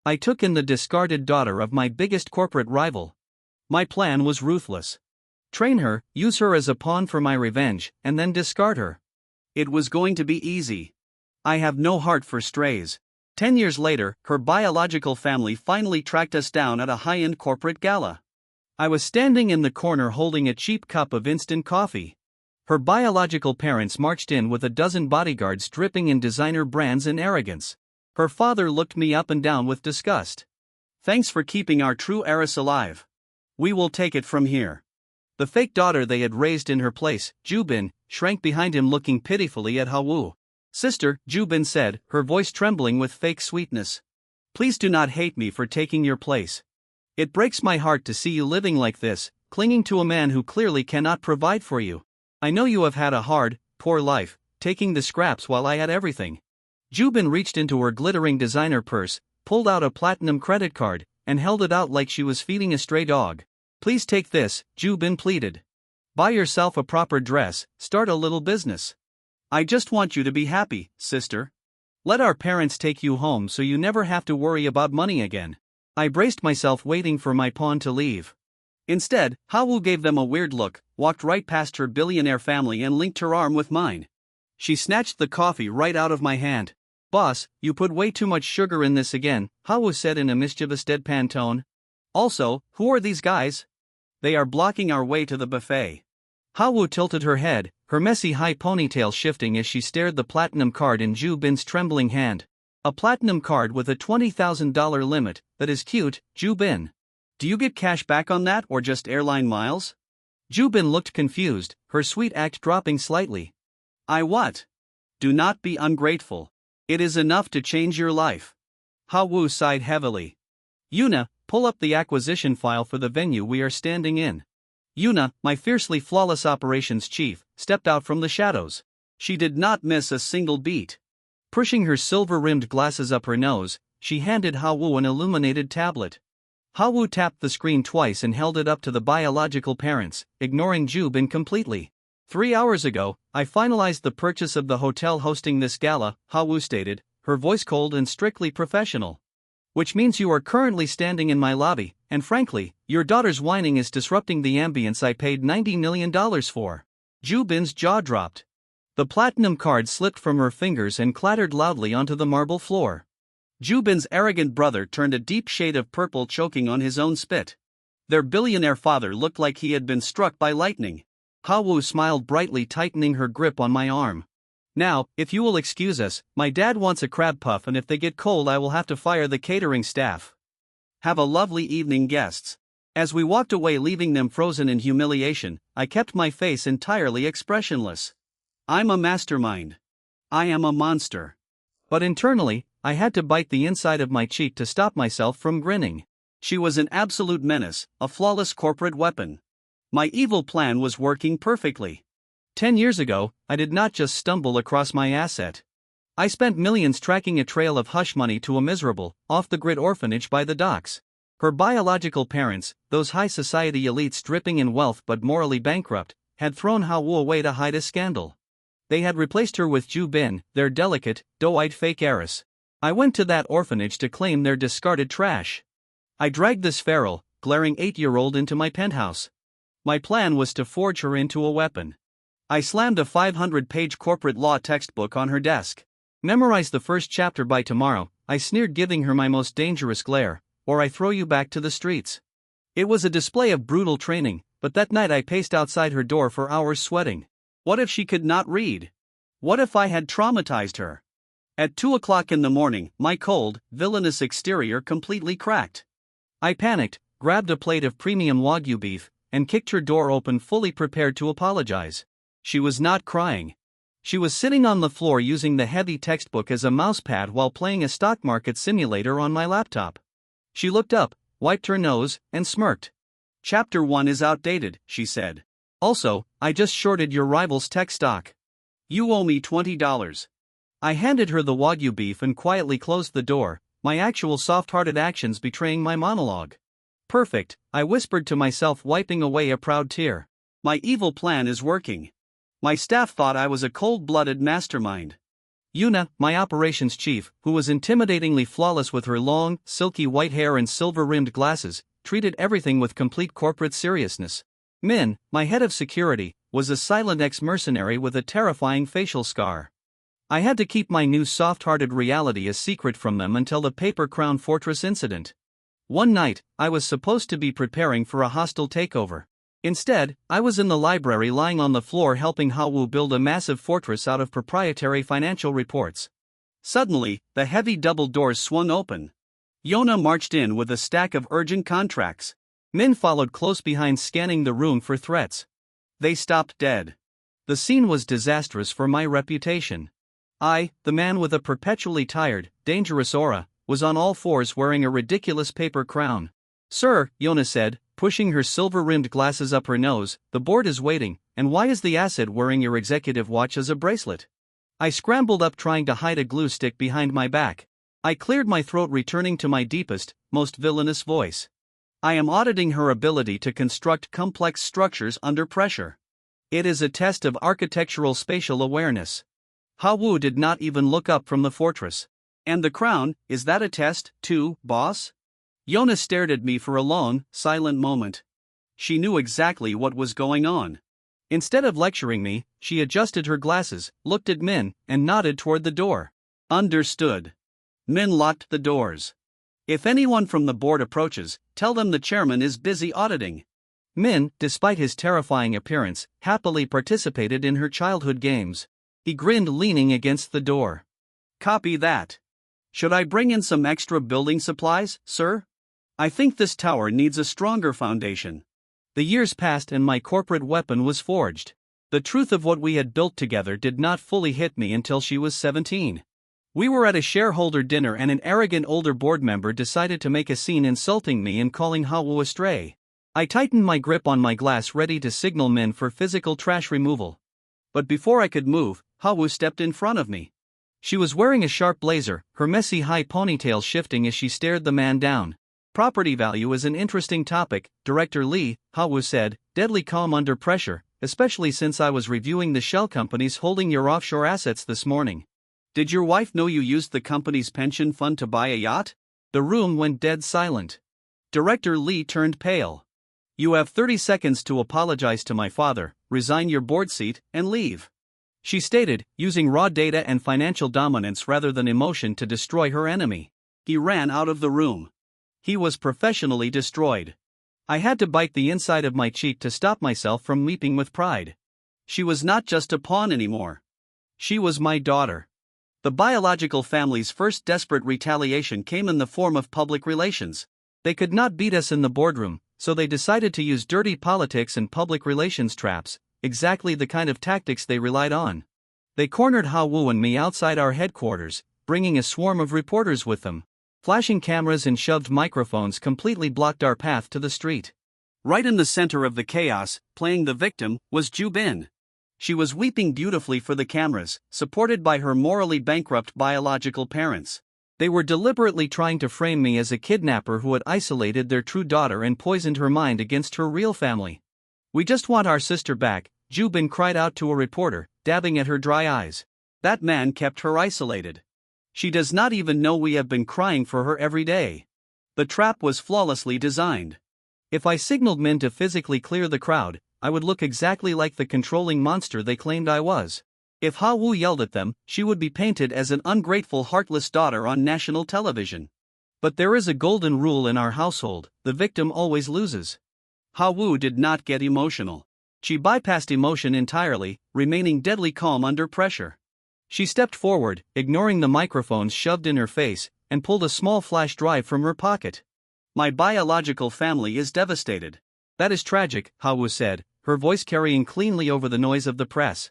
I took in the discarded daughter of my biggest corporate rival. My plan was ruthless. Train her, use her as a pawn for my revenge, and then discard her. It was going to be easy. I have no heart for strays. 10 years later, her biological family finally tracked us down at a high-end corporate gala. I was standing in the corner holding a cheap cup of instant coffee. Her biological parents marched in with a dozen bodyguards dripping in designer brands and arrogance. Her father looked me up and down with disgust. "Thanks for keeping our true heiress alive. We will take it from here." The fake daughter they had raised in her place, Jubin, shrank behind him looking pitifully at Hawu. "Sister," Jubin said, her voice trembling with fake sweetness. "Please do not hate me for taking your place. It breaks my heart to see you living like this, clinging to a man who clearly cannot provide for you. I know you have had a hard, poor life, taking the scraps while I had everything." Jubin reached into her glittering designer purse, pulled out a platinum credit card, and held it out like she was feeding a stray dog. "Please take this," Jubin pleaded. "Buy yourself a proper dress, start a little business. I just want you to be happy, sister. Let our parents take you home so you never have to worry about money again." I braced myself waiting for my pawn to leave. Instead, Hawu gave them a weird look, walked right past her billionaire family and linked her arm with mine. She snatched the coffee right out of my hand. "Boss, you put way too much sugar in this again," Hawu said in a mischievous deadpan tone. "Also, who are these guys? They are blocking our way to the buffet." Hawu tilted her head, her messy high ponytail shifting as she stared the platinum card in Jubin's trembling hand. "A platinum card with a $20,000 limit, that is cute, Jubin. Do you get cash back on that or just airline miles?" Jubin looked confused, her sweet act dropping slightly. "I what? Do not be ungrateful. It is enough to change your life." Hawu sighed heavily. "Yuna, pull up the acquisition file for the venue we are standing in." Yuna, my fiercely flawless operations chief, stepped out from the shadows. She did not miss a single beat. Pushing her silver-rimmed glasses up her nose, she handed Hawu an illuminated tablet. Hawu tapped the screen twice and held it up to the biological parents, ignoring Jubin completely. 3 hours ago, I finalized the purchase of the hotel hosting this gala, Hawu stated, her voice cold and strictly professional. "Which means you are currently standing in my lobby, and frankly, your daughter's whining is disrupting the ambience I paid $90 million for." Jubin's jaw dropped. The platinum card slipped from her fingers and clattered loudly onto the marble floor. Jubin's arrogant brother turned a deep shade of purple, choking on his own spit. Their billionaire father looked like he had been struck by lightning. Hawu smiled brightly, tightening her grip on my arm. "Now, if you will excuse us, my dad wants a crab puff, and if they get cold I will have to fire the catering staff. Have a lovely evening, guests." As we walked away, leaving them frozen in humiliation, I kept my face entirely expressionless. I'm a mastermind. I am a monster. But internally, I had to bite the inside of my cheek to stop myself from grinning. She was an absolute menace, a flawless corporate weapon. My evil plan was working perfectly. 10 years ago, I did not just stumble across my asset. I spent millions tracking a trail of hush money to a miserable, off-the-grid orphanage by the docks. Her biological parents, those high society elites dripping in wealth but morally bankrupt, had thrown Hawu away to hide a scandal. They had replaced her with Jubin, their delicate, doe-eyed fake heiress. I went to that orphanage to claim their discarded trash. I dragged this feral, glaring 8-year-old into my penthouse. My plan was to forge her into a weapon. I slammed a 500-page corporate law textbook on her desk. "Memorize the first chapter by tomorrow," I sneered, giving her my most dangerous glare, "or I throw you back to the streets." It was a display of brutal training, but that night I paced outside her door for hours sweating. What if she could not read? What if I had traumatized her? At 2 o'clock in the morning, my cold, villainous exterior completely cracked. I panicked, grabbed a plate of premium Wagyu beef, and kicked her door open, fully prepared to apologize. She was not crying. She was sitting on the floor using the heavy textbook as a mousepad while playing a stock market simulator on my laptop. She looked up, wiped her nose, and smirked. "Chapter 1 is outdated," she said. "Also, I just shorted your rival's tech stock. You owe me $20. I handed her the Wagyu beef and quietly closed the door, my actual soft-hearted actions betraying my monologue. "Perfect," I whispered to myself, wiping away a proud tear. "My evil plan is working. My staff thought I was a cold-blooded mastermind. Yuna, my operations chief, who was intimidatingly flawless with her long, silky white hair and silver-rimmed glasses, treated everything with complete corporate seriousness. Min, my head of security, was a silent ex-mercenary with a terrifying facial scar. I had to keep my new soft-hearted reality a secret from them until the Paper Crown Fortress incident. One night, I was supposed to be preparing for a hostile takeover. Instead, I was in the library lying on the floor helping Hawu build a massive fortress out of proprietary financial reports. Suddenly, the heavy double doors swung open. Yona marched in with a stack of urgent contracts. Min followed close behind, scanning the room for threats. They stopped dead. The scene was disastrous for my reputation. I, the man with a perpetually tired, dangerous aura, was on all fours wearing a ridiculous paper crown. "Sir," Yona said, pushing her silver-rimmed glasses up her nose, "the board is waiting, and why is the asset wearing your executive watch as a bracelet?" I scrambled up, trying to hide a glue stick behind my back. I cleared my throat, returning to my deepest, most villainous voice. "I am auditing her ability to construct complex structures under pressure. It is a test of architectural spatial awareness." Hawu did not even look up from the fortress. "And the crown, is that a test, too, boss?" Yona stared at me for a long, silent moment. She knew exactly what was going on. Instead of lecturing me, she adjusted her glasses, looked at Min, and nodded toward the door. "Understood." Min locked the doors. "If anyone from the board approaches, tell them the chairman is busy auditing." Min, despite his terrifying appearance, happily participated in her childhood games. He grinned, leaning against the door. "Copy that. Should I bring in some extra building supplies, sir? I think this tower needs a stronger foundation." The years passed and my corporate weapon was forged. The truth of what we had built together did not fully hit me until she was 17. We were at a shareholder dinner and an arrogant older board member decided to make a scene, insulting me and calling Hawu a stray. I tightened my grip on my glass, ready to signal Min for physical trash removal. But before I could move, Hawu stepped in front of me. She was wearing a sharp blazer, her messy high ponytail shifting as she stared the man down. "Property value is an interesting topic, Director Lee," Hawu said, deadly calm under pressure, "especially since I was reviewing the shell companies holding your offshore assets this morning. Did your wife know you used the company's pension fund to buy a yacht?" The room went dead silent. Director Lee turned pale. "You have 30 seconds to apologize to my father, resign your board seat, and leave," she stated, using raw data and financial dominance rather than emotion to destroy her enemy. He ran out of the room. He was professionally destroyed. I had to bite the inside of my cheek to stop myself from weeping with pride. She was not just a pawn anymore. She was my daughter. The biological family's first desperate retaliation came in the form of public relations. They could not beat us in the boardroom, so they decided to use dirty politics and public relations traps, exactly the kind of tactics they relied on. They cornered Hawu and me outside our headquarters, bringing a swarm of reporters with them. Flashing cameras and shoved microphones completely blocked our path to the street. Right in the center of the chaos, playing the victim, was Jubin. She was weeping beautifully for the cameras, supported by her morally bankrupt biological parents. They were deliberately trying to frame me as a kidnapper who had isolated their true daughter and poisoned her mind against her real family. "We just want our sister back," Jubin cried out to a reporter, dabbing at her dry eyes. "That man kept her isolated. She does not even know we have been crying for her every day." The trap was flawlessly designed. If I signaled Min to physically clear the crowd, I would look exactly like the controlling monster they claimed I was. If Hawu yelled at them, she would be painted as an ungrateful, heartless daughter on national television. But there is a golden rule in our household: the victim always loses. Hawu did not get emotional. She bypassed emotion entirely, remaining deadly calm under pressure. She stepped forward, ignoring the microphones shoved in her face, and pulled a small flash drive from her pocket. "My biological family is devastated." "That is tragic," Hawu said, her voice carrying cleanly over the noise of the press.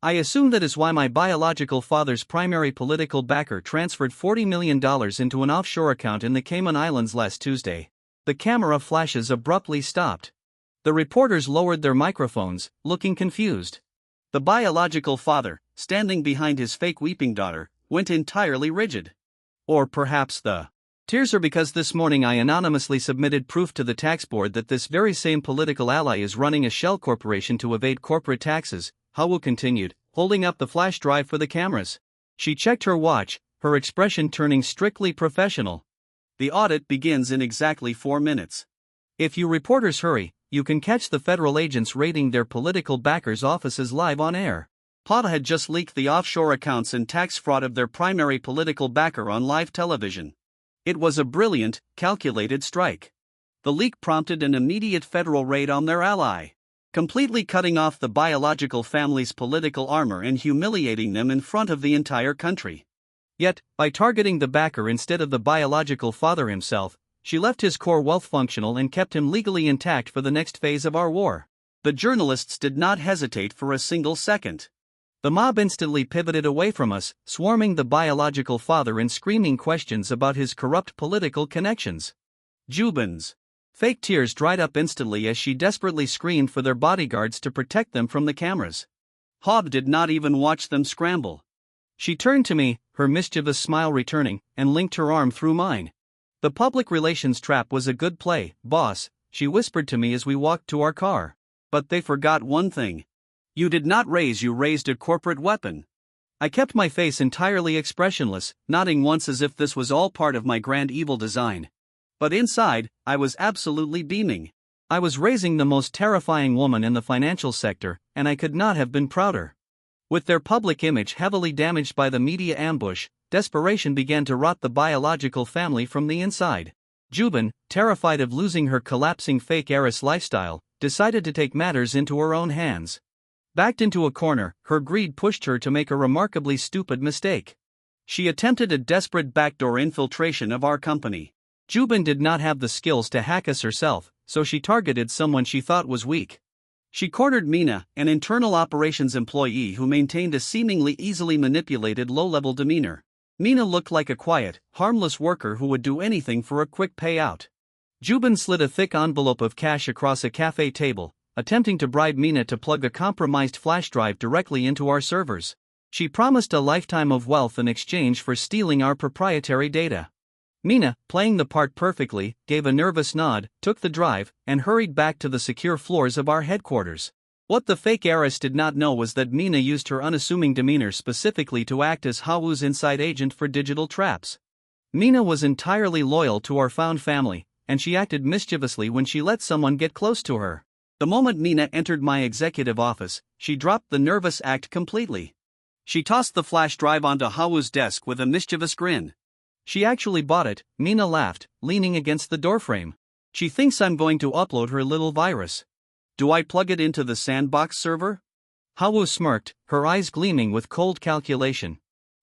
"I assume that is why my biological father's primary political backer transferred $40 million into an offshore account in the Cayman Islands last Tuesday." The camera flashes abruptly stopped. The reporters lowered their microphones, looking confused. The biological father, standing behind his fake weeping daughter, went entirely rigid. Or perhaps the tears are because this morning I anonymously submitted proof to the tax board that this very same political ally is running a shell corporation to evade corporate taxes, Hawu continued, holding up the flash drive for the cameras. She checked her watch, her expression turning strictly professional. The audit begins in exactly 4 minutes. If you reporters hurry, you can catch the federal agents raiding their political backers' offices live on air. POTA had just leaked the offshore accounts and tax fraud of their primary political backer on live television. It was a brilliant, calculated strike. The leak prompted an immediate federal raid on their ally, completely cutting off the biological family's political armor and humiliating them in front of the entire country. Yet, by targeting the backer instead of the biological father himself, she left his core wealth functional and kept him legally intact for the next phase of our war. The journalists did not hesitate for a single second. The mob instantly pivoted away from us, swarming the biological father and screaming questions about his corrupt political connections. Jubin's fake tears dried up instantly as she desperately screamed for their bodyguards to protect them from the cameras. Hob did not even watch them scramble. She turned to me, her mischievous smile returning, and linked her arm through mine. The public relations trap was a good play, boss, she whispered to me as we walked to our car. But they forgot one thing. You did not raise, you raised a corporate weapon. I kept my face entirely expressionless, nodding once as if this was all part of my grand evil design. But inside, I was absolutely beaming. I was raising the most terrifying woman in the financial sector, and I could not have been prouder. With their public image heavily damaged by the media ambush, desperation began to rot the biological family from the inside. Jubin, terrified of losing her collapsing fake heiress lifestyle, decided to take matters into her own hands. Backed into a corner, her greed pushed her to make a remarkably stupid mistake. She attempted a desperate backdoor infiltration of our company. Jubin did not have the skills to hack us herself, so she targeted someone she thought was weak. She cornered Mina, an internal operations employee who maintained a seemingly easily manipulated low-level demeanor. Mina looked like a quiet, harmless worker who would do anything for a quick payout. Jubin slid a thick envelope of cash across a cafe table, attempting to bribe Mina to plug a compromised flash drive directly into our servers. She promised a lifetime of wealth in exchange for stealing our proprietary data. Mina, playing the part perfectly, gave a nervous nod, took the drive, and hurried back to the secure floors of our headquarters. What the fake heiress did not know was that Mina used her unassuming demeanor specifically to act as Hawwoo's inside agent for digital traps. Mina was entirely loyal to our found family, and she acted mischievously when she let someone get close to her. The moment Mina entered my executive office, she dropped the nervous act completely. She tossed the flash drive onto Hawwoo's desk with a mischievous grin. She actually bought it, Mina laughed, leaning against the doorframe. She thinks I'm going to upload her little virus. Do I plug it into the sandbox server? Hawwoo smirked, her eyes gleaming with cold calculation.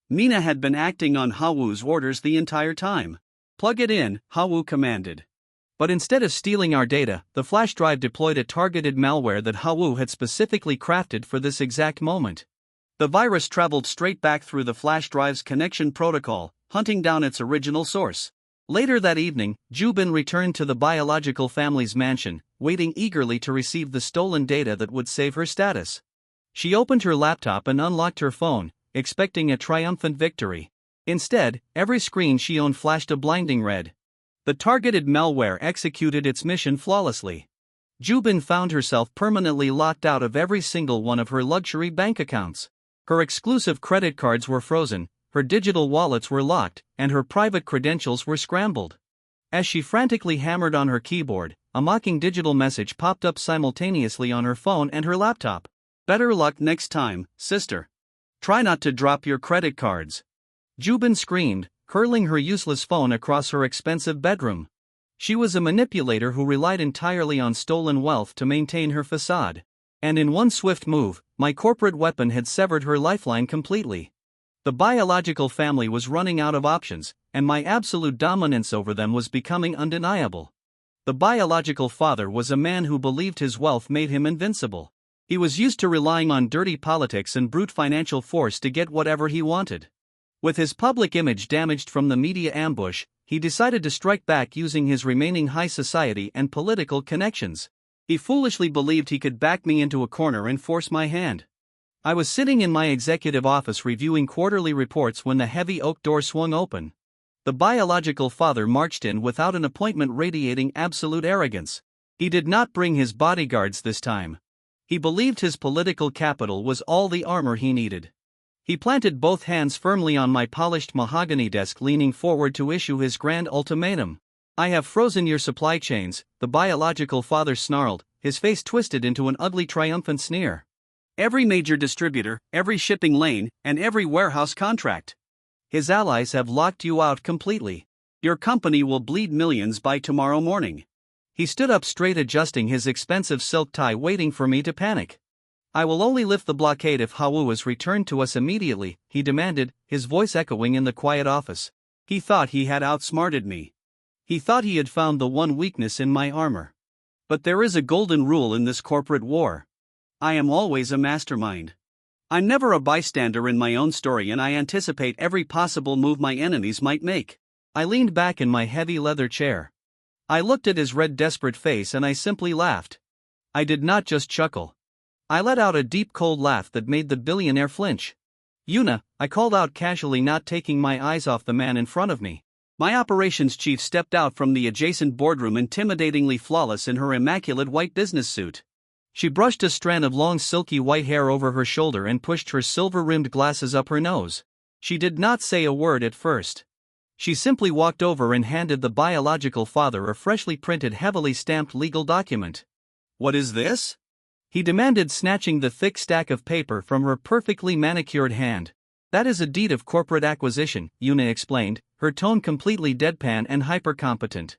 Mina had been acting on Hawwoo's orders the entire time. Plug it in, Hawwoo commanded. But instead of stealing our data, the flash drive deployed a targeted malware that Hawwoo had specifically crafted for this exact moment. The virus traveled straight back through the flash drive's connection protocol, hunting down its original source. Later that evening, Jubin returned to the biological family's mansion, waiting eagerly to receive the stolen data that would save her status. She opened her laptop and unlocked her phone, expecting a triumphant victory. Instead, every screen she owned flashed a blinding red. The targeted malware executed its mission flawlessly. Jubin found herself permanently locked out of every single one of her luxury bank accounts. Her exclusive credit cards were frozen, her digital wallets were locked, and her private credentials were scrambled. As she frantically hammered on her keyboard, a mocking digital message popped up simultaneously on her phone and her laptop. Better luck next time, sister. Try not to drop your credit cards. Jubin screamed, hurling her useless phone across her expensive bedroom. She was a manipulator who relied entirely on stolen wealth to maintain her facade. And in one swift move, my corporate weapon had severed her lifeline completely. The biological family was running out of options, and my absolute dominance over them was becoming undeniable. The biological father was a man who believed his wealth made him invincible. He was used to relying on dirty politics and brute financial force to get whatever he wanted. With his public image damaged from the media ambush, he decided to strike back using his remaining high society and political connections. He foolishly believed he could back me into a corner and force my hand. I was sitting in my executive office reviewing quarterly reports when the heavy oak door swung open. The biological father marched in without an appointment, radiating absolute arrogance. He did not bring his bodyguards this time. He believed his political capital was all the armor he needed. He planted both hands firmly on my polished mahogany desk, leaning forward to issue his grand ultimatum. I have frozen your supply chains, the biological father snarled, his face twisted into an ugly triumphant sneer. Every major distributor, every shipping lane, and every warehouse contract. His allies have locked you out completely. Your company will bleed millions by tomorrow morning. He stood up straight, adjusting his expensive silk tie, waiting for me to panic. I will only lift the blockade if Hawu is returned to us immediately, he demanded, his voice echoing in the quiet office. He thought he had outsmarted me. He thought he had found the one weakness in my armor. But there is a golden rule in this corporate war. I am always a mastermind. I'm never a bystander in my own story, and I anticipate every possible move my enemies might make. I leaned back in my heavy leather chair. I looked at his red, desperate face and I simply laughed. I did not just chuckle. I let out a deep, cold laugh that made the billionaire flinch. Yuna, I called out casually, not taking my eyes off the man in front of me. My operations chief stepped out from the adjacent boardroom, intimidatingly flawless in her immaculate white business suit. She brushed a strand of long, silky white hair over her shoulder and pushed her silver-rimmed glasses up her nose. She did not say a word at first. She simply walked over and handed the biological father a freshly printed, heavily stamped legal document. What is this? He demanded, snatching the thick stack of paper from her perfectly manicured hand. That is a deed of corporate acquisition, Yuna explained, her tone completely deadpan and hyper-competent.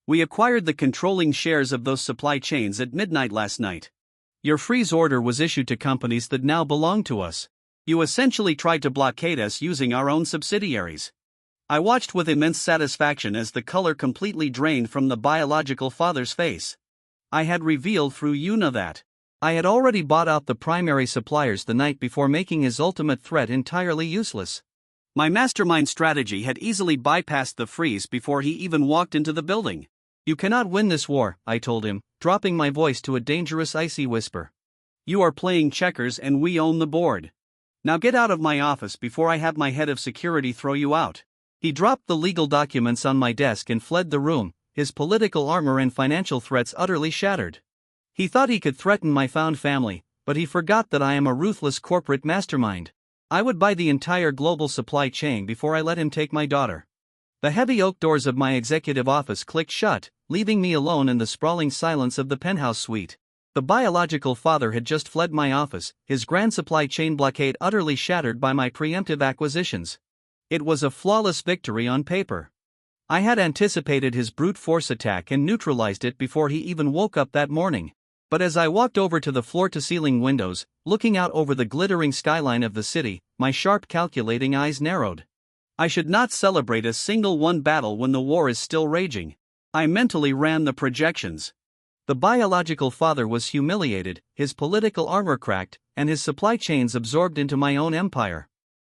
We acquired the controlling shares of those supply chains at midnight last night. Your freeze order was issued to companies that now belong to us. You essentially tried to blockade us using our own subsidiaries. I watched with immense satisfaction as the color completely drained from the biological father's face. I had revealed through Yuna that I had already bought out the primary suppliers the night before, making his ultimate threat entirely useless. My mastermind strategy had easily bypassed the freeze before he even walked into the building. You cannot win this war, I told him, dropping my voice to a dangerous icy whisper. You are playing checkers and we own the board. Now get out of my office before I have my head of security throw you out. He dropped the legal documents on my desk and fled the room, his political armor and financial threats utterly shattered. He thought he could threaten my found family, but he forgot that I am a ruthless corporate mastermind. I would buy the entire global supply chain before I let him take my daughter. The heavy oak doors of my executive office clicked shut, leaving me alone in the sprawling silence of the penthouse suite. The biological father had just fled my office, his grand supply chain blockade utterly shattered by my preemptive acquisitions. It was a flawless victory on paper. I had anticipated his brute force attack and neutralized it before he even woke up that morning. But as I walked over to the floor-to-ceiling windows, looking out over the glittering skyline of the city, my sharp, calculating eyes narrowed. I should not celebrate a single one battle when the war is still raging. I mentally ran the projections. The biological father was humiliated, his political armor cracked, and his supply chains absorbed into my own empire.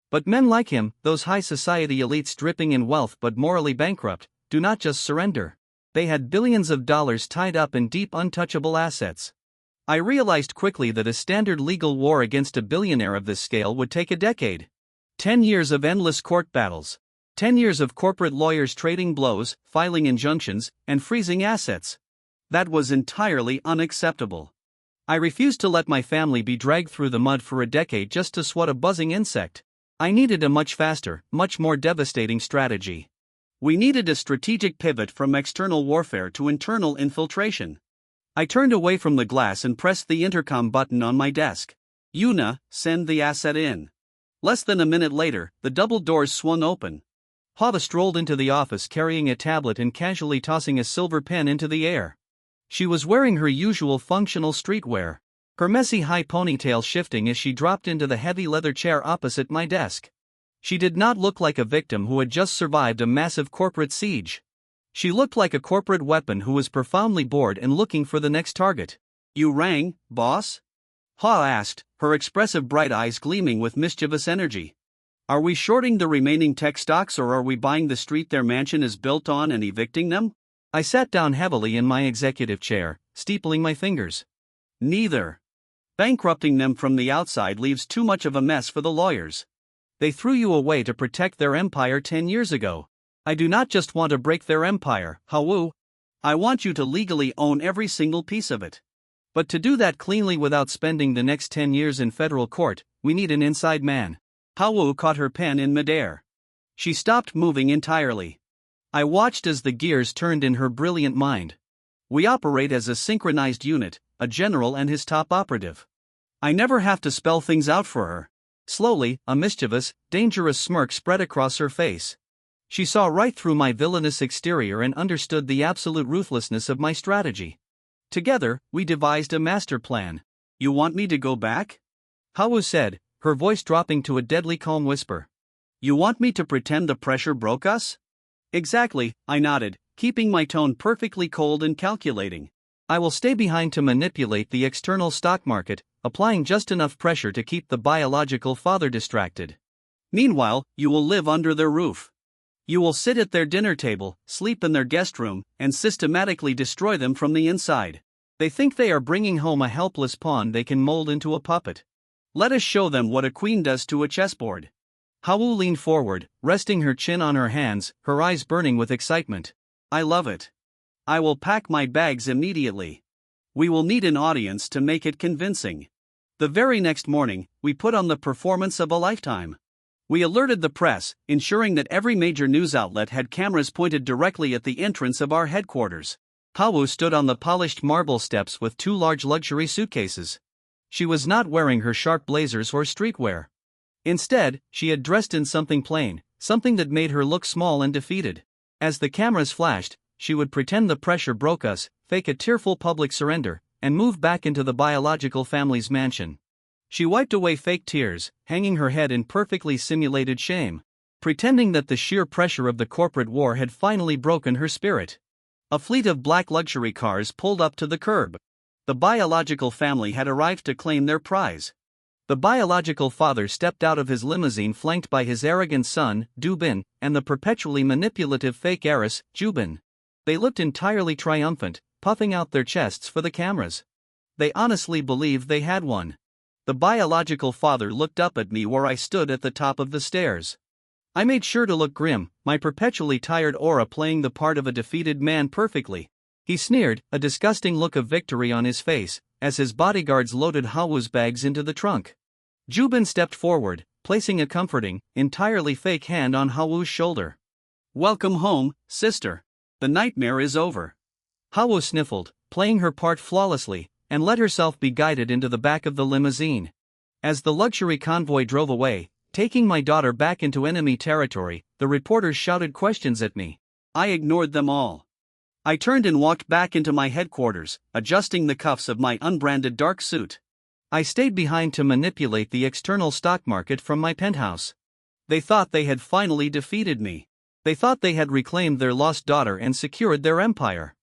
But men like him, those high society elites dripping in wealth but morally bankrupt, do not just surrender. They had billions of dollars tied up in deep, untouchable assets. I realized quickly that a standard legal war against a billionaire of this scale would take a decade. 10 years of endless court battles. 10 years of corporate lawyers trading blows, filing injunctions, and freezing assets. That was entirely unacceptable. I refused to let my family be dragged through the mud for a decade just to swat a buzzing insect. I needed a much faster, much more devastating strategy. We needed a strategic pivot from external warfare to internal infiltration. I turned away from the glass and pressed the intercom button on my desk. Yuna, send the asset in. Less than a minute later, the double doors swung open. Hava strolled into the office carrying a tablet and casually tossing a silver pen into the air. She was wearing her usual functional streetwear, her messy high ponytail shifting as she dropped into the heavy leather chair opposite my desk. She did not look like a victim who had just survived a massive corporate siege. She looked like a corporate weapon who was profoundly bored and looking for the next target. You rang, boss? Ha asked, her expressive bright eyes gleaming with mischievous energy. Are we shorting the remaining tech stocks, or are we buying the street their mansion is built on and evicting them? I sat down heavily in my executive chair, steepling my fingers. Neither. Bankrupting them from the outside leaves too much of a mess for the lawyers. They threw you away to protect their empire 10 years ago. I do not just want to break their empire, Hawu. I want you to legally own every single piece of it. But to do that cleanly without spending the next 10 years in federal court, we need an inside man. Hawu caught her pen in midair. She stopped moving entirely. I watched as the gears turned in her brilliant mind. We operate as a synchronized unit, a general and his top operative. I never have to spell things out for her. Slowly, a mischievous, dangerous smirk spread across her face. She saw right through my villainous exterior and understood the absolute ruthlessness of my strategy. Together, we devised a master plan. "You want me to go back?" Hawu said, her voice dropping to a deadly calm whisper. "You want me to pretend the pressure broke us?" "Exactly," I nodded, keeping my tone perfectly cold and calculating. "I will stay behind to manipulate the external stock market, applying just enough pressure to keep the biological father distracted. Meanwhile, you will live under their roof. You will sit at their dinner table, sleep in their guest room, and systematically destroy them from the inside. They think they are bringing home a helpless pawn they can mold into a puppet. Let us show them what a queen does to a chessboard." Hawu leaned forward, resting her chin on her hands, her eyes burning with excitement. "I love it. I will pack my bags immediately. We will need an audience to make it convincing." The very next morning, we put on the performance of a lifetime. We alerted the press, ensuring that every major news outlet had cameras pointed directly at the entrance of our headquarters. Hawu stood on the polished marble steps with two large luxury suitcases. She was not wearing her sharp blazers or streetwear. Instead, she had dressed in something plain, something that made her look small and defeated. As the cameras flashed, she would pretend the pressure broke us, fake a tearful public surrender, and move back into the biological family's mansion. She wiped away fake tears, hanging her head in perfectly simulated shame, pretending that the sheer pressure of the corporate war had finally broken her spirit. A fleet of black luxury cars pulled up to the curb. The biological family had arrived to claim their prize. The biological father stepped out of his limousine flanked by his arrogant son, Du-bin, and the perpetually manipulative fake heiress, Ju-bin. They looked entirely triumphant, puffing out their chests for the cameras. They honestly believed they had won. The biological father looked up at me where I stood at the top of the stairs. I made sure to look grim, my perpetually tired aura playing the part of a defeated man perfectly. He sneered, a disgusting look of victory on his face, as his bodyguards loaded Hawu's bags into the trunk. Ju-bin stepped forward, placing a comforting, entirely fake hand on Hawu's shoulder. "Welcome home, sister. The nightmare is over." Hawu sniffled, playing her part flawlessly, and let herself be guided into the back of the limousine. As the luxury convoy drove away, taking my daughter back into enemy territory, the reporters shouted questions at me. I ignored them all. I turned and walked back into my headquarters, adjusting the cuffs of my unbranded dark suit. I stayed behind to manipulate the external stock market from my penthouse. They thought they had finally defeated me. They thought they had reclaimed their lost daughter and secured their empire.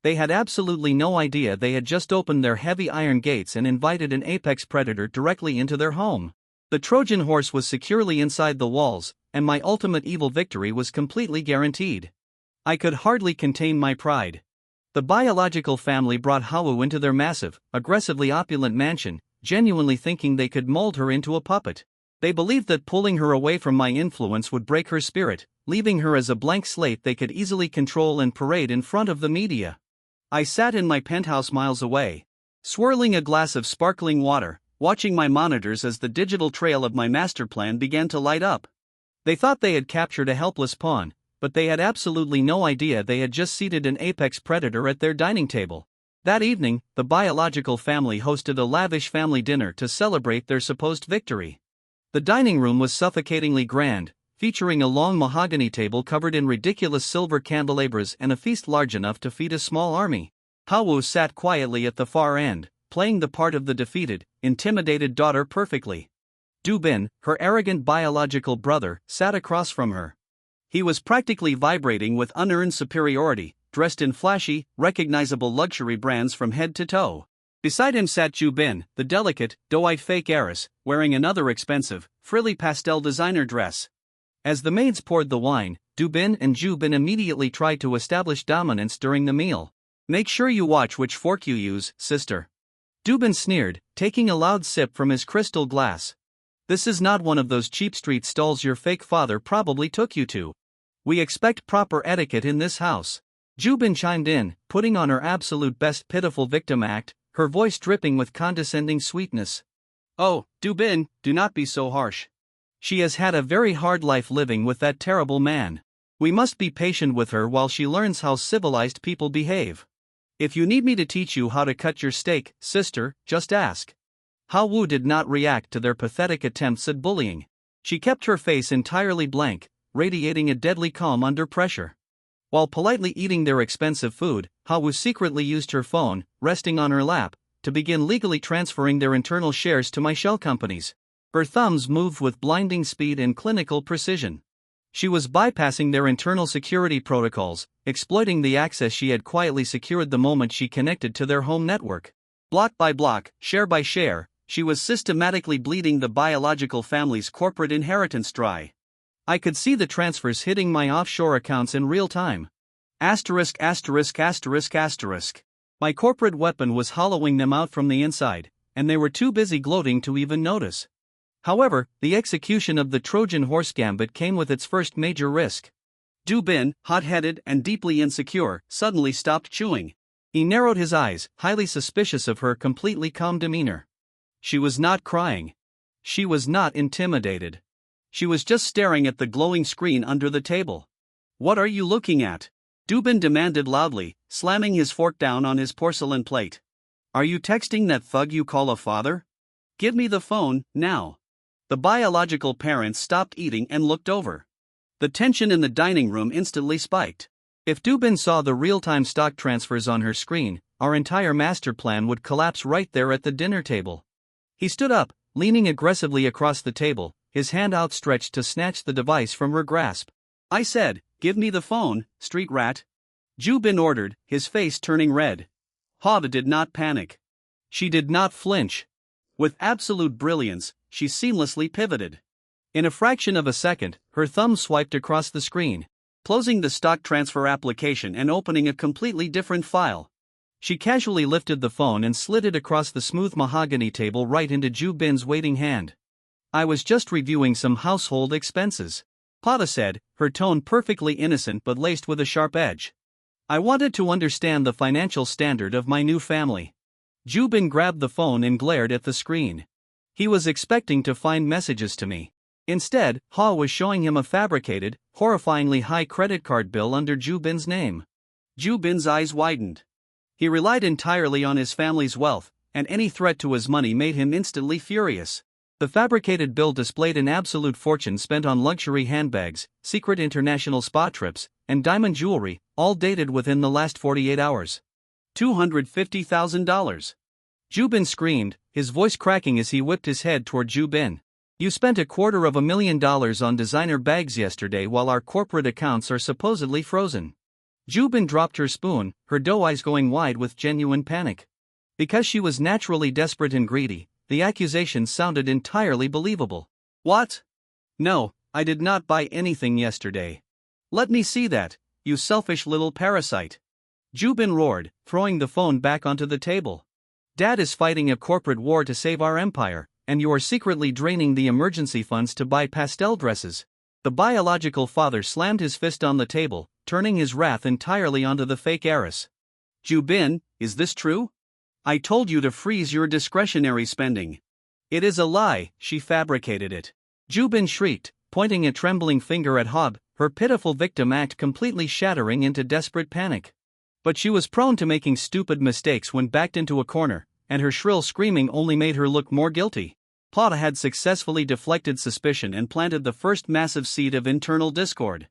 They had absolutely no idea they had just opened their heavy iron gates and invited an apex predator directly into their home. The Trojan horse was securely inside the walls, and my ultimate evil victory was completely guaranteed. I could hardly contain my pride. The biological family brought Hawu into their massive, aggressively opulent mansion, genuinely thinking they could mold her into a puppet. They believed that pulling her away from my influence would break her spirit, leaving her as a blank slate they could easily control and parade in front of the media. I sat in my penthouse miles away, swirling a glass of sparkling water, watching my monitors as the digital trail of my master plan began to light up. They thought they had captured a helpless pawn, but they had absolutely no idea they had just seated an apex predator at their dining table. That evening, the biological family hosted a lavish family dinner to celebrate their supposed victory. The dining room was suffocatingly grand, featuring a long mahogany table covered in ridiculous silver candelabras and a feast large enough to feed a small army. Hawu sat quietly at the far end, playing the part of the defeated, intimidated daughter perfectly. Du-bin, her arrogant biological brother, sat across from her. He was practically vibrating with unearned superiority, dressed in flashy, recognizable luxury brands from head to toe. Beside him sat Ju-bin, the delicate, doe-eyed fake heiress, wearing another expensive, frilly pastel designer dress. As the maids poured the wine, Du-bin and Ju-bin immediately tried to establish dominance during the meal. "Make sure you watch which fork you use, sister." Du-bin sneered, taking a loud sip from his crystal glass. "This is not one of those cheap street stalls your fake father probably took you to. We expect proper etiquette in this house." Ju-bin chimed in, putting on her absolute best pitiful victim act, her voice dripping with condescending sweetness. "Oh, Du-bin, do not be so harsh. She has had a very hard life living with that terrible man. We must be patient with her while she learns how civilized people behave. If you need me to teach you how to cut your steak, sister, just ask. Ha Woo did not react to their pathetic attempts at bullying. She kept her face entirely blank, radiating a deadly calm under pressure. While politely eating their expensive food, Ha Woo secretly used her phone, resting on her lap, to begin legally transferring their internal shares to my shell companies. Her thumbs moved with blinding speed and clinical precision. She was bypassing their internal security protocols, exploiting the access she had quietly secured the moment she connected to their home network. Block by block, share by share, she was systematically bleeding the biological family's corporate inheritance dry. I could see the transfers hitting my offshore accounts in real time. Asterisk asterisk asterisk asterisk. My corporate weapon was hollowing them out from the inside, and they were too busy gloating to even notice. However, the execution of the Trojan horse gambit came with its first major risk. Du Bin, hot-headed and deeply insecure, suddenly stopped chewing. He narrowed his eyes, highly suspicious of her completely calm demeanor. She was not crying. She was not intimidated. She was just staring at the glowing screen under the table. "What are you looking at?" Du Bin demanded loudly, slamming his fork down on his porcelain plate. "Are you texting that thug you call a father? Give me the phone, now." The biological parents stopped eating and looked over. The tension in the dining room instantly spiked. If Du Bin saw the real-time stock transfers on her screen, our entire master plan would collapse right there at the dinner table. He stood up, leaning aggressively across the table, his hand outstretched to snatch the device from her grasp. "I said, give me the phone, street rat." Du Bin ordered, his face turning red. Hava did not panic. She did not flinch. With absolute brilliance, she seamlessly pivoted. In a fraction of a second, her thumb swiped across the screen, closing the stock transfer application and opening a completely different file. She casually lifted the phone and slid it across the smooth mahogany table right into Du Bin's waiting hand. "I was just reviewing some household expenses," Pada said, her tone perfectly innocent but laced with a sharp edge. "I wanted to understand the financial standard of my new family." Du Bin grabbed the phone and glared at the screen. He was expecting to find messages to me. Instead, Ha was showing him a fabricated, horrifyingly high credit card bill under Du Bin's name. Du Bin's eyes widened. He relied entirely on his family's wealth, and any threat to his money made him instantly furious. The fabricated bill displayed an absolute fortune spent on luxury handbags, secret international spa trips, and diamond jewelry, all dated within the last 48 hours. $250,000. Du Bin screamed, his voice cracking as he whipped his head toward Du Bin. "You spent $250,000 on designer bags yesterday while our corporate accounts are supposedly frozen." Du Bin dropped her spoon, her doe eyes going wide with genuine panic. Because she was naturally desperate and greedy, the accusation sounded entirely believable. "What? No, I did not buy anything yesterday. Let me see that, you selfish little parasite." Du Bin roared, throwing the phone back onto the table. "Dad is fighting a corporate war to save our empire, and you are secretly draining the emergency funds to buy pastel dresses." The biological father slammed his fist on the table, turning his wrath entirely onto the fake heiress. "Du Bin, is this true? I told you to freeze your discretionary spending." "It is a lie, she fabricated it." Du Bin shrieked, pointing a trembling finger at Hob, her pitiful victim act completely shattering into desperate panic. But she was prone to making stupid mistakes when backed into a corner, and her shrill screaming only made her look more guilty. Pada had successfully deflected suspicion and planted the first massive seed of internal discord.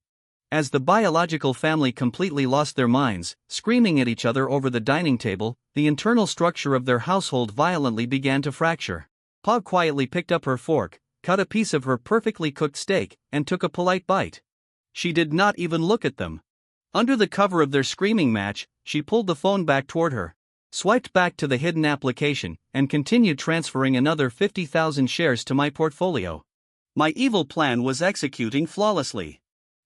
As the biological family completely lost their minds, screaming at each other over the dining table, the internal structure of their household violently began to fracture. Pa quietly picked up her fork, cut a piece of her perfectly cooked steak, and took a polite bite. She did not even look at them. Under the cover of their screaming match, she pulled the phone back toward her, swiped back to the hidden application, and continued transferring another 50,000 shares to my portfolio. My evil plan was executing flawlessly.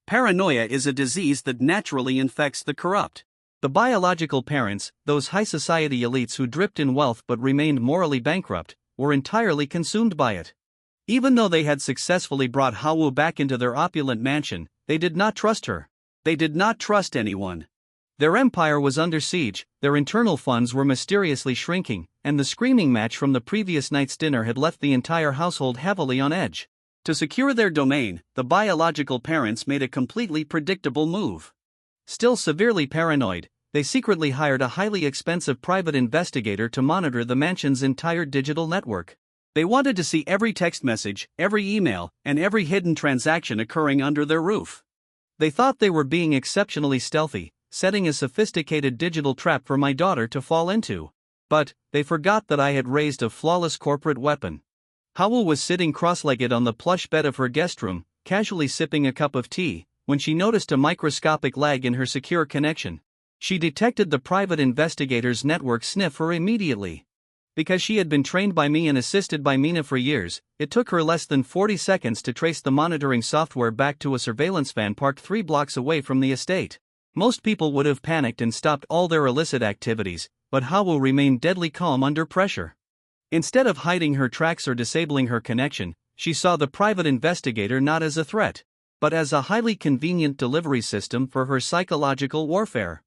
Paranoia is a disease that naturally infects the corrupt. The biological parents, those high society elites who dripped in wealth but remained morally bankrupt, were entirely consumed by it. Even though they had successfully brought Hawu back into their opulent mansion, they did not trust her. They did not trust anyone. Their empire was under siege, their internal funds were mysteriously shrinking, and the screaming match from the previous night's dinner had left the entire household heavily on edge. To secure their domain, the biological parents made a completely predictable move. Still severely paranoid, they secretly hired a highly expensive private investigator to monitor the mansion's entire digital network. They wanted to see every text message, every email, and every hidden transaction occurring under their roof. They thought they were being exceptionally stealthy, setting a sophisticated digital trap for my daughter to fall into. But they forgot that I had raised a flawless corporate weapon. Howell was sitting cross-legged on the plush bed of her guest room, casually sipping a cup of tea, when she noticed a microscopic lag in her secure connection. She detected the private investigator's network sniffer immediately. Because she had been trained by me and assisted by Mina for years, it took her less than 40 seconds to trace the monitoring software back to a surveillance van parked 3 blocks away from the estate. Most people would have panicked and stopped all their illicit activities, but Howell remained deadly calm under pressure. Instead of hiding her tracks or disabling her connection, she saw the private investigator not as a threat, but as a highly convenient delivery system for her psychological warfare.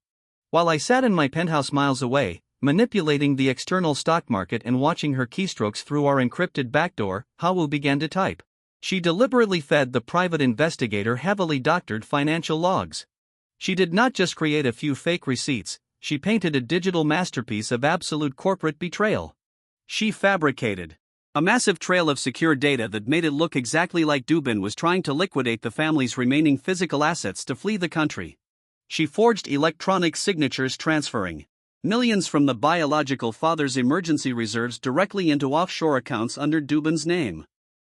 While I sat in my penthouse miles away, manipulating the external stock market and watching her keystrokes through our encrypted backdoor, Howell began to type. She deliberately fed the private investigator heavily doctored financial logs. She did not just create a few fake receipts, she painted a digital masterpiece of absolute corporate betrayal. She fabricated a massive trail of secure data that made it look exactly like Dubin was trying to liquidate the family's remaining physical assets to flee the country. She forged electronic signatures transferring millions from the biological father's emergency reserves directly into offshore accounts under Dubin's name.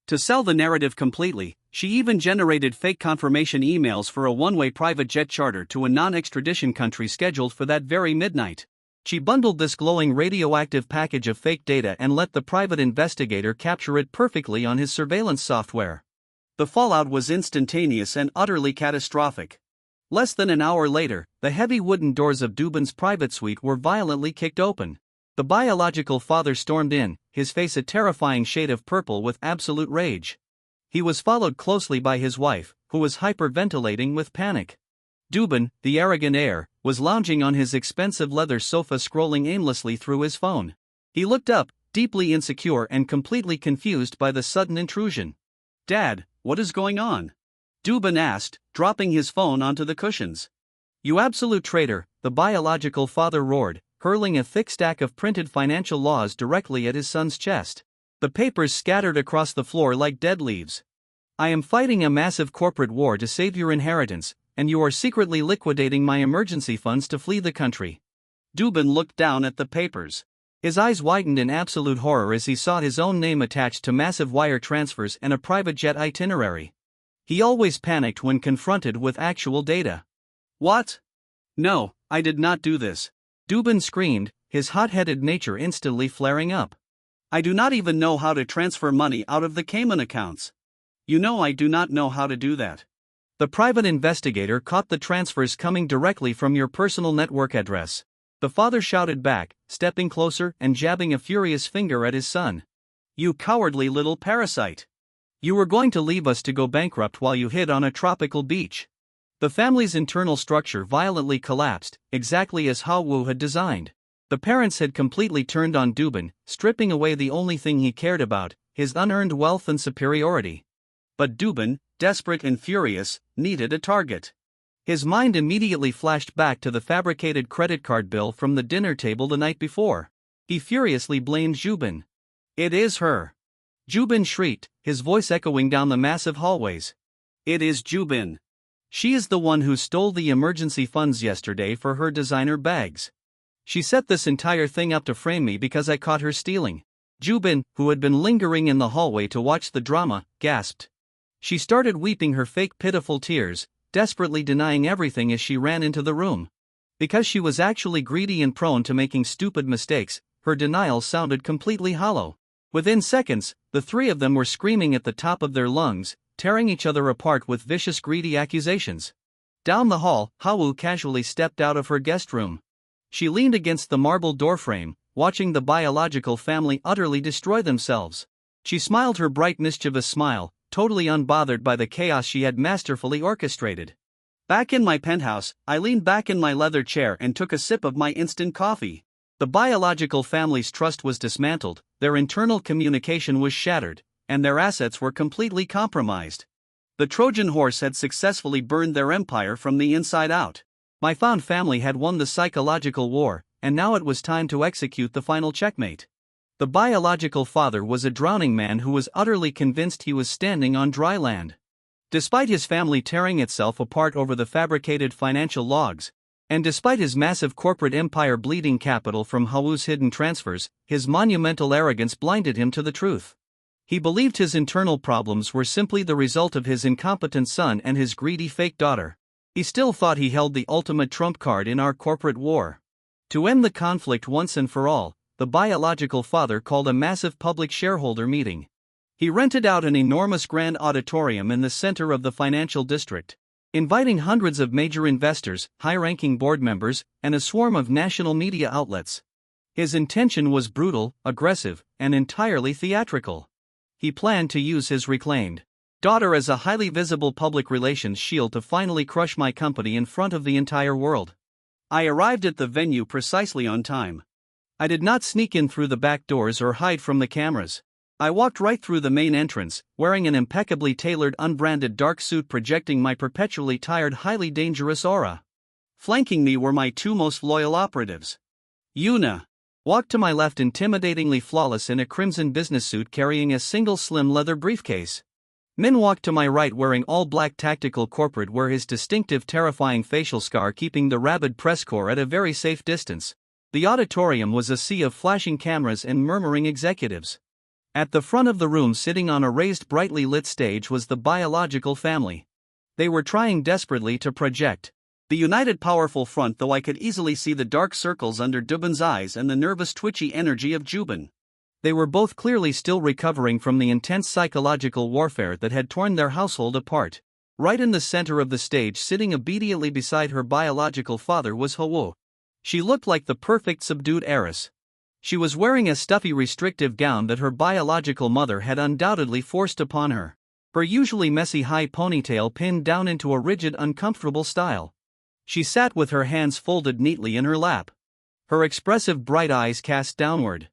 To sell the narrative completely, she even generated fake confirmation emails for a one-way private jet charter to a non-extradition country scheduled for that very midnight. She bundled this glowing radioactive package of fake data and let the private investigator capture it perfectly on his surveillance software. The fallout was instantaneous and utterly catastrophic. Less than an hour later, the heavy wooden doors of Dubin's private suite were violently kicked open. The biological father stormed in, his face a terrifying shade of purple with absolute rage. He was followed closely by his wife, who was hyperventilating with panic. Dubin, the arrogant heir, was lounging on his expensive leather sofa scrolling aimlessly through his phone. He looked up, deeply insecure and completely confused by the sudden intrusion. "Dad, what is going on?" Dubin asked, dropping his phone onto the cushions. "You absolute traitor," the biological father roared, hurling a thick stack of printed financial laws directly at his son's chest. The papers scattered across the floor like dead leaves. "I am fighting a massive corporate war to save your inheritance, and you are secretly liquidating my emergency funds to flee the country." Dubin looked down at the papers. His eyes widened in absolute horror as he saw his own name attached to massive wire transfers and a private jet itinerary. He always panicked when confronted with actual data. "What? No, I did not do this," Dubin screamed, his hot-headed nature instantly flaring up. "I do not even know how to transfer money out of the Cayman accounts. You know I do not know how to do that." The private investigator caught the transfers coming directly from your personal network address. The father shouted back, stepping closer and jabbing a furious finger at his son. "You cowardly little parasite. You were going to leave us to go bankrupt while you hid on a tropical beach." The family's internal structure violently collapsed, exactly as Howell had designed. The parents had completely turned on Dubin, stripping away the only thing he cared about, his unearned wealth and superiority. But Dubin, desperate and furious, needed a target. His mind immediately flashed back to the fabricated credit card bill from the dinner table the night before. He furiously blamed Jubin. "It is her!" Jubin shrieked, his voice echoing down the massive hallways. "It is Jubin. She is the one who stole the emergency funds yesterday for her designer bags. She set this entire thing up to frame me because I caught her stealing." Jubin, who had been lingering in the hallway to watch the drama, gasped. She started weeping her fake pitiful tears, desperately denying everything as she ran into the room. Because she was actually greedy and prone to making stupid mistakes, her denial sounded completely hollow. Within seconds, the three of them were screaming at the top of their lungs, tearing each other apart with vicious greedy accusations. Down the hall, Howell casually stepped out of her guest room. She leaned against the marble doorframe, watching the biological family utterly destroy themselves. She smiled her bright mischievous smile, totally unbothered by the chaos she had masterfully orchestrated. Back in my penthouse, I leaned back in my leather chair and took a sip of my instant coffee. The biological family's trust was dismantled, their internal communication was shattered, and their assets were completely compromised. The Trojan horse had successfully burned their empire from the inside out. My found family had won the psychological war, and now it was time to execute the final checkmate. The biological father was a drowning man who was utterly convinced he was standing on dry land. Despite his family tearing itself apart over the fabricated financial logs, and despite his massive corporate empire bleeding capital from Hawu's hidden transfers, his monumental arrogance blinded him to the truth. He believed his internal problems were simply the result of his incompetent son and his greedy fake daughter. He still thought he held the ultimate trump card in our corporate war. To end the conflict once and for all, the biological father called a massive public shareholder meeting. He rented out an enormous grand auditorium in the center of the financial district, inviting hundreds of major investors, high-ranking board members, and a swarm of national media outlets. His intention was brutal, aggressive, and entirely theatrical. He planned to use his reclaimed daughter as a highly visible public relations shield to finally crush my company in front of the entire world. I arrived at the venue precisely on time. I did not sneak in through the back doors or hide from the cameras. I walked right through the main entrance, wearing an impeccably tailored unbranded dark suit projecting my perpetually tired, highly dangerous aura. Flanking me were my two most loyal operatives. Yuna walked to my left, intimidatingly flawless in a crimson business suit carrying a single slim leather briefcase. Min walked to my right wearing all black tactical corporate wear, his distinctive terrifying facial scar keeping the rabid press corps at a very safe distance. The auditorium was a sea of flashing cameras and murmuring executives. At the front of the room, sitting on a raised brightly lit stage, was the biological family. They were trying desperately to project the united powerful front, though I could easily see the dark circles under Dubin's eyes and the nervous twitchy energy of Jubin. They were both clearly still recovering from the intense psychological warfare that had torn their household apart. Right in the center of the stage, sitting obediently beside her biological father, was Hawo. She looked like the perfect subdued heiress. She was wearing a stuffy restrictive gown that her biological mother had undoubtedly forced upon her. Her usually messy high ponytail pinned down into a rigid, uncomfortable style. She sat with her hands folded neatly in her lap. Her expressive bright eyes cast downward.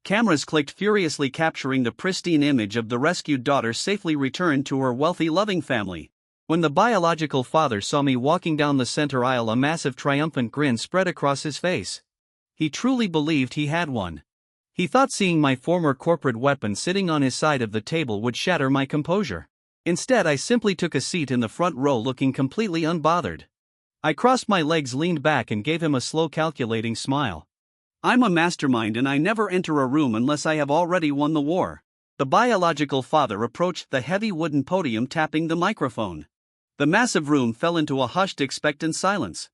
Cameras clicked furiously, capturing the pristine image of the rescued daughter safely returned to her wealthy, loving family. When the biological father saw me walking down the center aisle, a massive triumphant grin spread across his face. He truly believed he had won. He thought seeing my former corporate weapon sitting on his side of the table would shatter my composure. Instead, I simply took a seat in the front row, looking completely unbothered. I crossed my legs, leaned back, and gave him a slow, calculating smile. I'm a mastermind, and I never enter a room unless I have already won the war. The biological father approached the heavy wooden podium, tapping the microphone. The massive room fell into a hushed, expectant silence.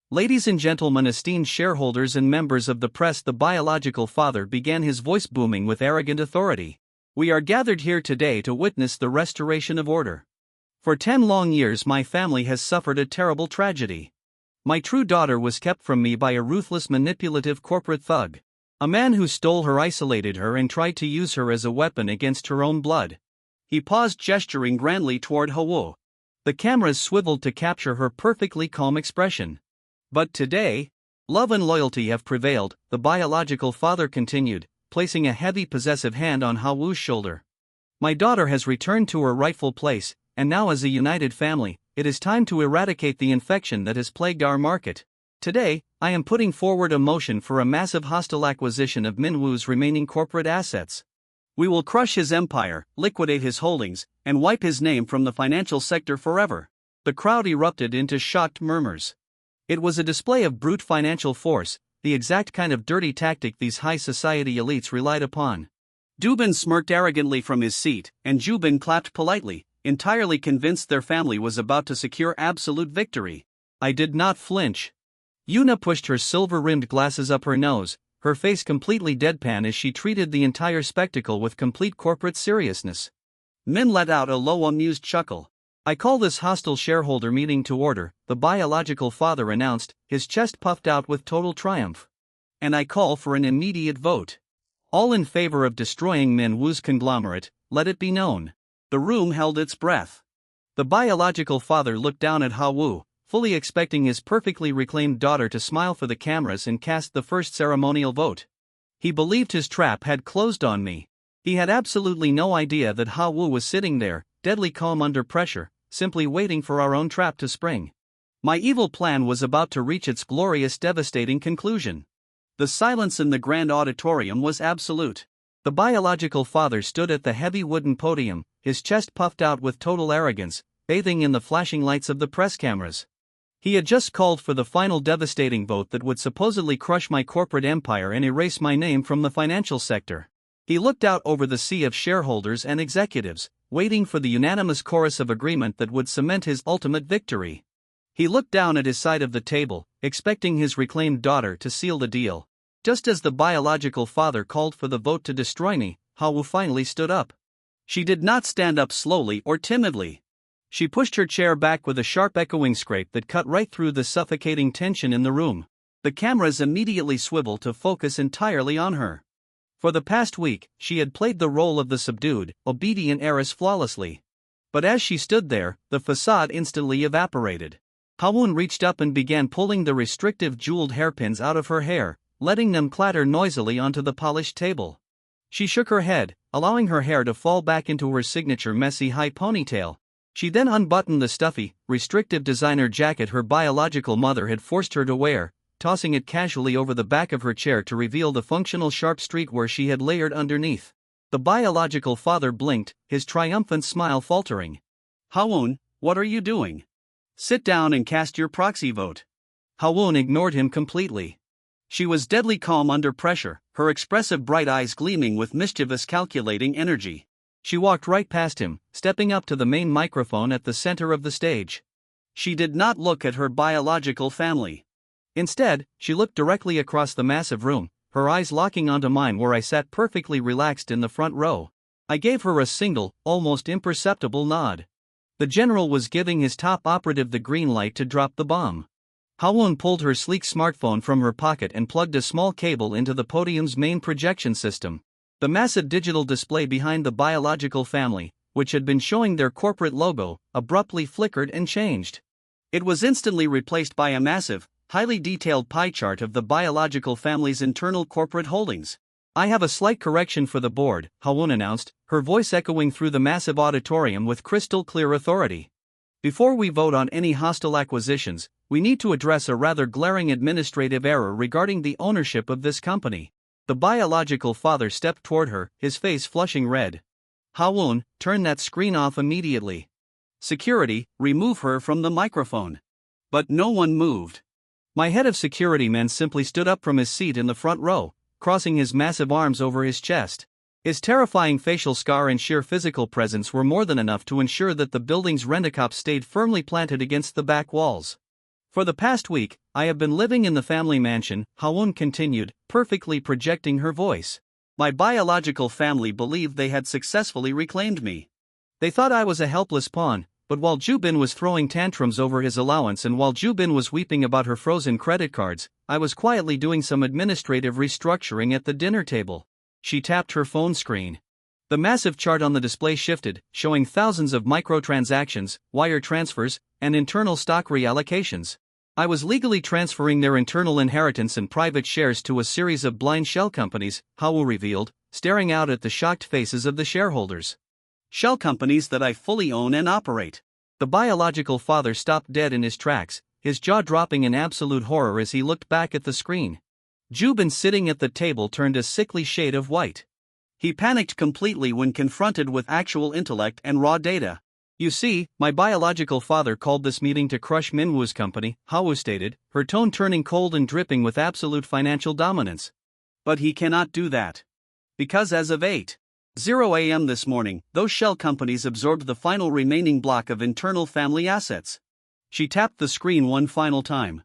Ladies and gentlemen, esteemed shareholders and members of the press, the biological father began, his voice booming with arrogant authority. We are gathered here today to witness the restoration of order. For 10 long years my family has suffered a terrible tragedy. My true daughter was kept from me by a ruthless, manipulative corporate thug. A man who stole her, isolated her, and tried to use her as a weapon against her own blood. He paused, gesturing grandly toward Hawo. The cameras swiveled to capture her perfectly calm expression. But today, love and loyalty have prevailed, the biological father continued, placing a heavy, possessive hand on Hawu's shoulder. My daughter has returned to her rightful place, and now, as a united family, it is time to eradicate the infection that has plagued our market. Today, I am putting forward a motion for a massive hostile acquisition of Minwoo's remaining corporate assets. We will crush his empire, liquidate his holdings, and wipe his name from the financial sector forever. The crowd erupted into shocked murmurs. It was a display of brute financial force, the exact kind of dirty tactic these high society elites relied upon. Dubin smirked arrogantly from his seat, and Jubin clapped politely, entirely convinced their family was about to secure absolute victory. I did not flinch. Yuna pushed her silver-rimmed glasses up her nose, her face completely deadpan as she treated the entire spectacle with complete corporate seriousness. Min let out a low, amused chuckle. I call this hostile shareholder meeting to order, the biological father announced, his chest puffed out with total triumph. And I call for an immediate vote. All in favor of destroying Minwoo's conglomerate, let it be known. The room held its breath. The biological father looked down at Hawu, fully expecting his perfectly reclaimed daughter to smile for the cameras and cast the first ceremonial vote. He believed his trap had closed on me. He had absolutely no idea that Ha Wu was sitting there, deadly calm under pressure, simply waiting for our own trap to spring. My evil plan was about to reach its glorious, devastating conclusion. The silence in the grand auditorium was absolute. The biological father stood at the heavy wooden podium, his chest puffed out with total arrogance, bathing in the flashing lights of the press cameras. He had just called for the final devastating vote that would supposedly crush my corporate empire and erase my name from the financial sector. He looked out over the sea of shareholders and executives, waiting for the unanimous chorus of agreement that would cement his ultimate victory. He looked down at his side of the table, expecting his reclaimed daughter to seal the deal. Just as the biological father called for the vote to destroy me, Ha Wu finally stood up. She did not stand up slowly or timidly. She pushed her chair back with a sharp echoing scrape that cut right through the suffocating tension in the room. The cameras immediately swiveled to focus entirely on her. For the past week, she had played the role of the subdued, obedient heiress flawlessly. But as she stood there, the facade instantly evaporated. Ha-won reached up and began pulling the restrictive jeweled hairpins out of her hair, letting them clatter noisily onto the polished table. She shook her head, allowing her hair to fall back into her signature messy high ponytail. She then unbuttoned the stuffy, restrictive designer jacket her biological mother had forced her to wear, tossing it casually over the back of her chair to reveal the functional sharp streetwear she had layered underneath. The biological father blinked, his triumphant smile faltering. Ha-won, what are you doing? Sit down and cast your proxy vote. Ha-won ignored him completely. She was deadly calm under pressure, her expressive bright eyes gleaming with mischievous calculating energy. She walked right past him, stepping up to the main microphone at the center of the stage. She did not look at her biological family. Instead, she looked directly across the massive room, her eyes locking onto mine where I sat perfectly relaxed in the front row. I gave her a single, almost imperceptible nod. The general was giving his top operative the green light to drop the bomb. Ha-won pulled her sleek smartphone from her pocket and plugged a small cable into the podium's main projection system. The massive digital display behind the biological family, which had been showing their corporate logo, abruptly flickered and changed. It was instantly replaced by a massive, highly detailed pie chart of the biological family's internal corporate holdings. I have a slight correction for the board, Ha-won announced, her voice echoing through the massive auditorium with crystal clear authority. Before we vote on any hostile acquisitions, we need to address a rather glaring administrative error regarding the ownership of this company. The biological father stepped toward her, his face flushing red. Ha-won, turn that screen off immediately. Security, remove her from the microphone. But no one moved. My head of security men simply stood up from his seat in the front row, crossing his massive arms over his chest. His terrifying facial scar and sheer physical presence were more than enough to ensure that the building's rent-a-cop stayed firmly planted against the back walls. For the past week, I have been living in the family mansion, Ha-won continued, perfectly projecting her voice. My biological family believed they had successfully reclaimed me. They thought I was a helpless pawn, but while Jubin was throwing tantrums over his allowance and while Jubin was weeping about her frozen credit cards, I was quietly doing some administrative restructuring at the dinner table. She tapped her phone screen. The massive chart on the display shifted, showing thousands of microtransactions, wire transfers, and internal stock reallocations. I was legally transferring their internal inheritance and private shares to a series of blind shell companies, Ha-won revealed, staring out at the shocked faces of the shareholders. Shell companies that I fully own and operate. The biological father stopped dead in his tracks, his jaw dropping in absolute horror as he looked back at the screen. Jubin sitting at the table turned a sickly shade of white. He panicked completely when confronted with actual intellect and raw data. You see, my biological father called this meeting to crush Minwoo's company, Ha-won stated, her tone turning cold and dripping with absolute financial dominance. But he cannot do that. Because as of 8:00 a.m. this morning, those shell companies absorbed the final remaining block of internal family assets. She tapped the screen one final time.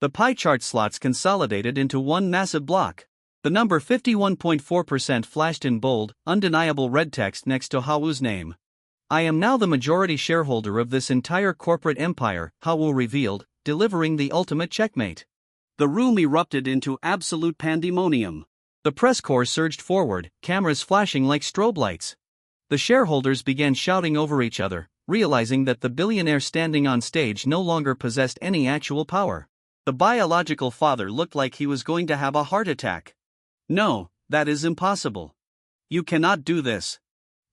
The pie chart slots consolidated into one massive block. The number 51.4% flashed in bold, undeniable red text next to Ha-won's name. I am now the majority shareholder of this entire corporate empire, Ha-won revealed, delivering the ultimate checkmate. The room erupted into absolute pandemonium. The press corps surged forward, cameras flashing like strobe lights. The shareholders began shouting over each other, realizing that the billionaire standing on stage no longer possessed any actual power. The biological father looked like he was going to have a heart attack. No, that is impossible. You cannot do this.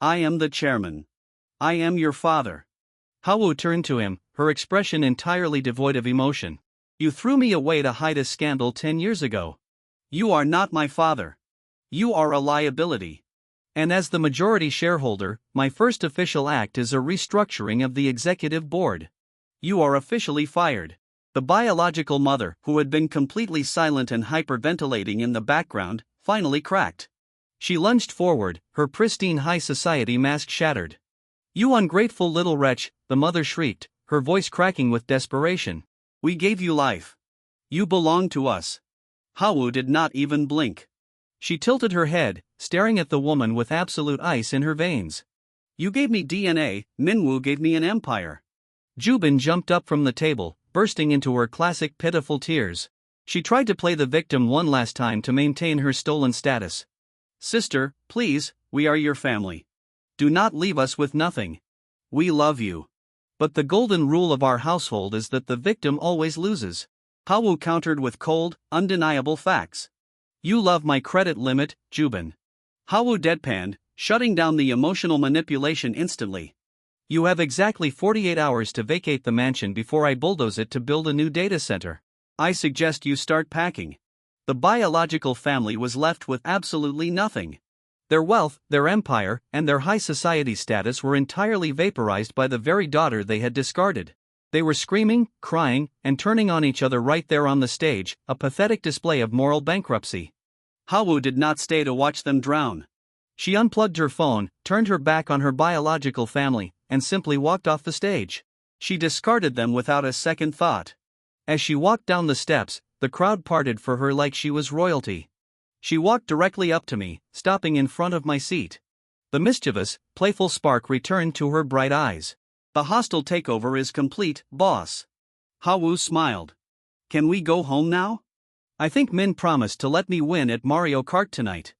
I am the chairman. I am your father. Hawu turned to him, her expression entirely devoid of emotion. You threw me away to hide a scandal 10 years ago. You are not my father. You are a liability. And as the majority shareholder, my first official act is a restructuring of the executive board. You are officially fired. The biological mother, who had been completely silent and hyperventilating in the background, finally cracked. She lunged forward, her pristine high society mask shattered. You ungrateful little wretch, the mother shrieked, her voice cracking with desperation. We gave you life. You belong to us. Hawu did not even blink. She tilted her head, staring at the woman with absolute ice in her veins. You gave me DNA, Minwoo gave me an empire. Jubin jumped up from the table, bursting into her classic pitiful tears. She tried to play the victim one last time to maintain her stolen status. Sister, please, we are your family. Do not leave us with nothing. We love you. But the golden rule of our household is that the victim always loses. Hawu countered with cold, undeniable facts. You love my credit limit, Jubin. Hawu deadpanned, shutting down the emotional manipulation instantly. You have exactly 48 hours to vacate the mansion before I bulldoze it to build a new data center. I suggest you start packing. The biological family was left with absolutely nothing. Their wealth, their empire, and their high society status were entirely vaporized by the very daughter they had discarded. They were screaming, crying, and turning on each other right there on the stage, a pathetic display of moral bankruptcy. Hawu did not stay to watch them drown. She unplugged her phone, turned her back on her biological family, and simply walked off the stage. She discarded them without a second thought. As she walked down the steps, the crowd parted for her like she was royalty. She walked directly up to me, stopping in front of my seat. The mischievous, playful spark returned to her bright eyes. The hostile takeover is complete, boss. Hawu smiled. Can we go home now? I think Min promised to let me win at Mario Kart tonight.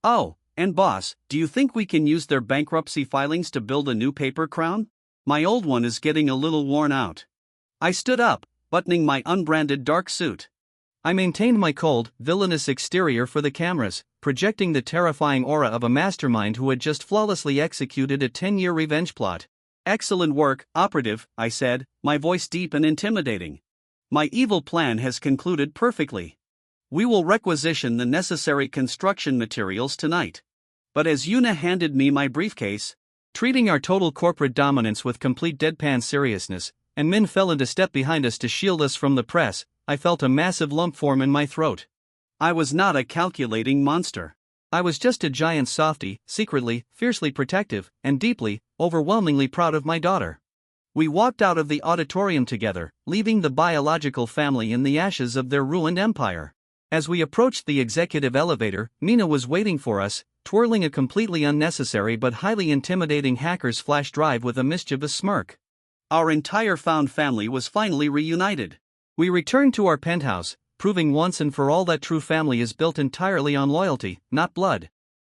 Oh, and boss, do you think we can use their bankruptcy filings to build a new paper crown? My old one is getting a little worn out. I stood up, buttoning my unbranded dark suit. I maintained my cold, villainous exterior for the cameras, projecting the terrifying aura of a mastermind who had just flawlessly executed a 10-year revenge plot. Excellent work, operative, I said, my voice deep and intimidating. My evil plan has concluded perfectly. We will requisition the necessary construction materials tonight. But as Yuna handed me my briefcase, treating our total corporate dominance with complete deadpan seriousness, and Min fell into step behind us to shield us from the press, I felt a massive lump form in my throat. I was not a calculating monster. I was just a giant softy, secretly, fiercely protective, and deeply, overwhelmingly proud of my daughter. We walked out of the auditorium together, leaving the biological family in the ashes of their ruined empire. As we approached the executive elevator, Mina was waiting for us, twirling a completely unnecessary but highly intimidating hacker's flash drive with a mischievous smirk. Our entire found family was finally reunited. We returned to our penthouse, proving once and for all that true family is built entirely on loyalty, not blood.